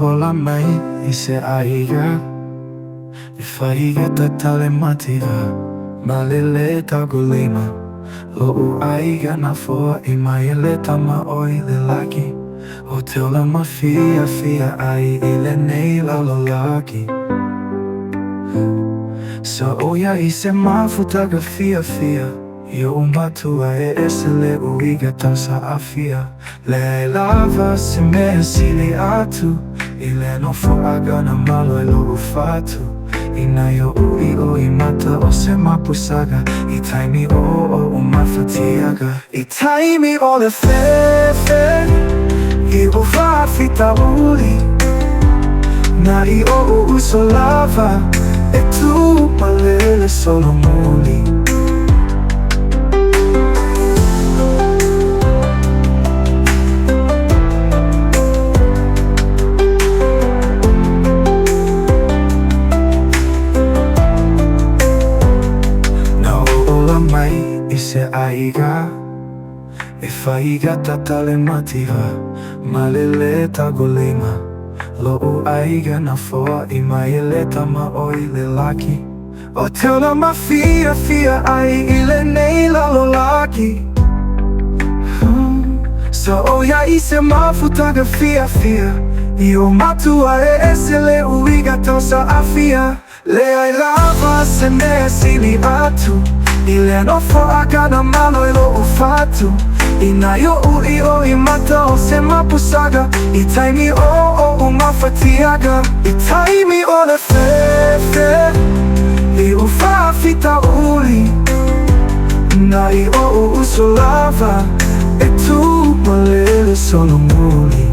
hola mai I se aiga Leefahn tatale matira Malele tagulima Lo'u aiga Nofoaga Maile tama oi le laki O te ola ma fia fia ai I le nei lalolaki Sa oia I se mafutaga fia fia Yo umatua ese le uiga tausa afia Le ai lava se mea sili atu I le Nofoaga na Malu lo'u Fatu Ina yo ui o I mata o se mapusaga I taimi o umafatiaga I taimi o le fefe I uwa fita uli Na I o uso lava E tu malele solo muli I se aiga Leefahn tatale matira Malele tagulima Lo'u aiga Nofoaga Maile tama oi le laki O te ola ma fia fia ai I le nei lalolaki Sa oia I se mafutaga fia fia I o matua ese le uiga tausa afia Le ai lava se mea sili atu I le Nofoaga na Malu lo'u Fatu Ina yo ui o I mata o se mapusaga I taimi o umafatiaga I taimi o le fefe I uwa fita uli Na I o uso lava E tu malele solo muli